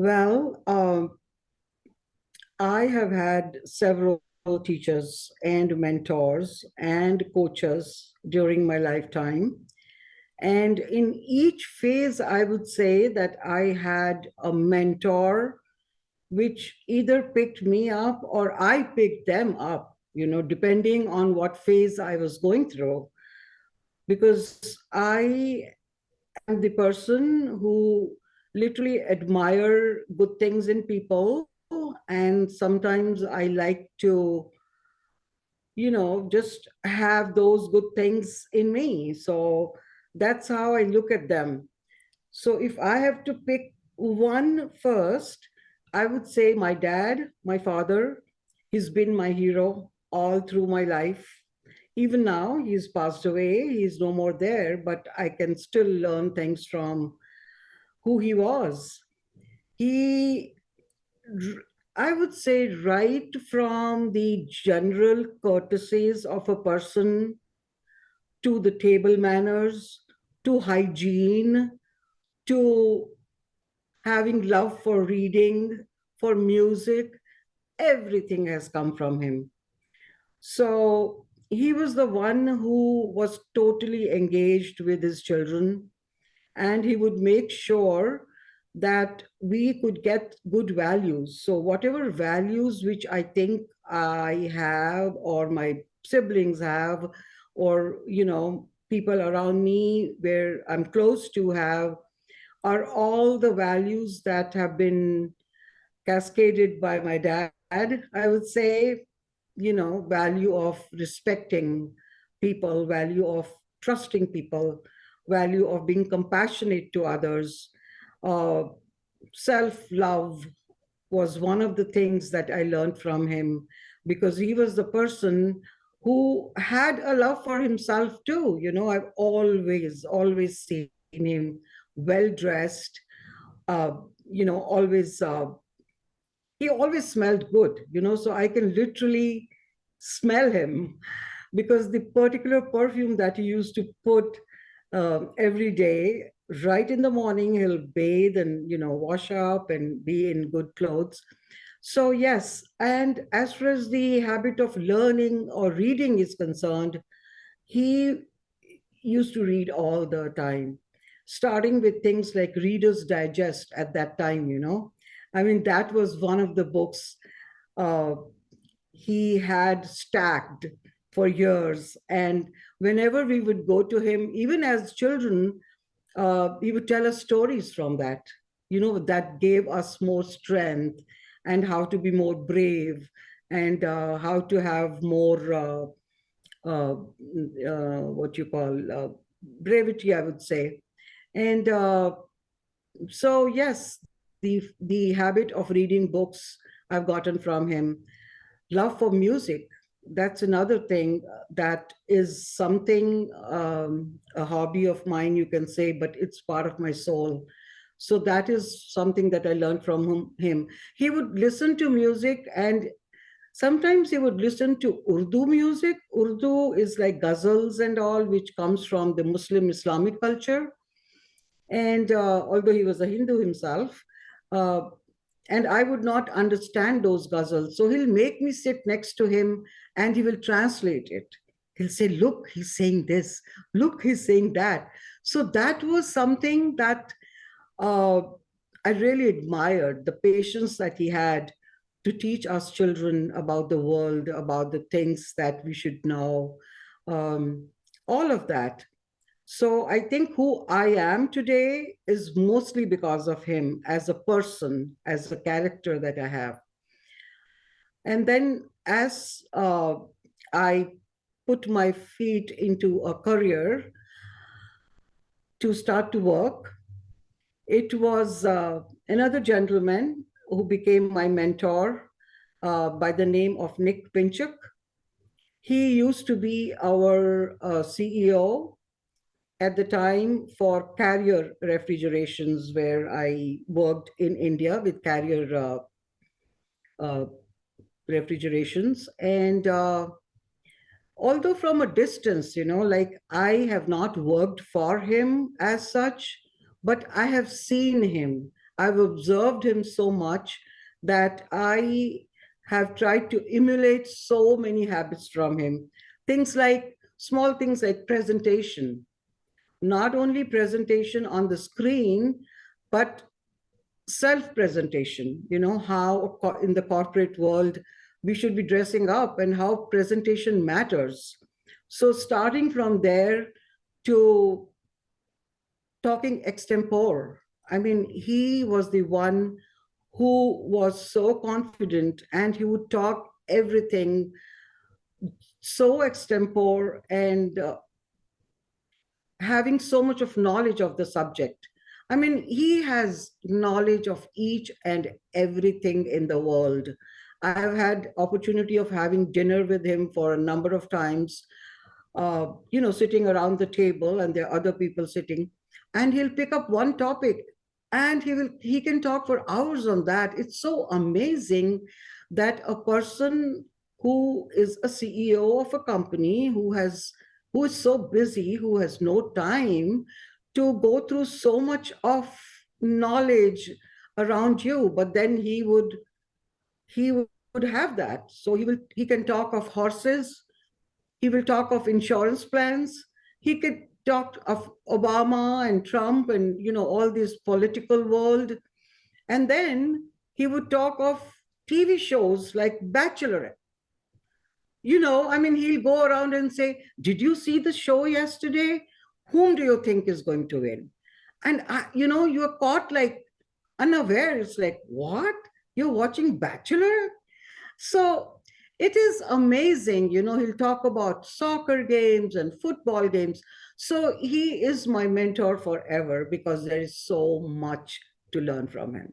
Well, I have had several teachers and mentors and coaches during my lifetime. And in each phase, I would say that I had a mentor which either picked me up or I picked them up, depending on what phase I was going through. Because I am the person who literally admire good things in people. And sometimes I like to, just have those good things in me. So that's how I look at them. So if I have to pick one first, I would say my dad, my father. He's been my hero all through my life. Even now, he's passed away. He's no more there, but I can still learn things from who he was. He, I would say, right from the general courtesies of a person to the table manners, to hygiene, to having love for reading, for music, everything has come from him. So he was the one who was totally engaged with his children, and he would make sure that we could get good values. So, whatever values which I think I have, or my siblings have, or, people around me where I'm close to have, are all the values that have been cascaded by my dad. I would say, value of respecting people, value of trusting people, value of being compassionate to others. Uh, Self love was one of the things that I learned from him, because he was the person who had a love for himself too. I've always seen him well dressed, uh, always, he always smelled good, so I can literally smell him, because the particular perfume that he used to put every day, right in the morning, he'll bathe and, wash up and be in good clothes. So, yes. And as far as the habit of learning or reading is concerned, he used to read all the time, starting with things like Reader's Digest at that time. I mean, that was one of the books uh, he had stacked for years. And whenever we would go to him, even as children, he would tell us stories from that, that gave us more strength, and how to be more brave, and how to have more what you call brevity, I would say. And so, yes, the habit of reading books I've gotten from him. Love for music, that's another thing that is something, a hobby of mine, you can say, but it's part of my soul. So that is something that I learned from him. He would listen to music, and sometimes he would listen to Urdu music. Urdu is like ghazals and all, which comes from the Muslim Islamic culture. And although he was a Hindu himself, uh, and I would not understand those ghazals. So he'll make me sit next to him, and he will translate it. He'll say, "Look, he's saying this. Look, he's saying that." So that was something that uh, I really admired, the patience that he had to teach us children about the world, about the things that we should know, um, all of that. So I think who I am today is mostly because of him, as a person, as a character that I have. And then as I put my feet into a career to start to work, it was another gentleman who became my mentor, by the name of Nick Pinchuck. He used to be our CEO at the time for Carrier Refrigerations, where I worked in India with Carrier uh, Refrigerations. And although from a distance, like, I have not worked for him as such, but I have seen him. I've observed him so much that I have tried to emulate so many habits from him. Things like small things like presentation, not only presentation on the screen, but self-presentation, how in the corporate world we should be dressing up and how presentation matters. So starting from there to talking extempore. I mean, he was the one who was so confident and he would talk everything so extempore and having so much of knowledge of the subject. I mean, he has knowledge of each and everything in the world. I have had opportunity of having dinner with him for a number of times, sitting around the table and there are other people sitting, and he'll pick up one topic and he can talk for hours on that. It's so amazing that a person who is a CEO of a company who is so busy, who has no time to go through so much of knowledge around you, but then he would have that. So he can talk of horses, he will talk of insurance plans. He could talk of Obama and Trump and all this political world. And then he would talk of TV shows like Bachelorette. I mean, he'll go around and say, "Did you see the show yesterday? Whom do you think is going to win?" And you're caught like unaware. It's like, what? You're watching Bachelor? So it is amazing. He'll talk about soccer games and football games. So he is my mentor forever because there is so much to learn from him.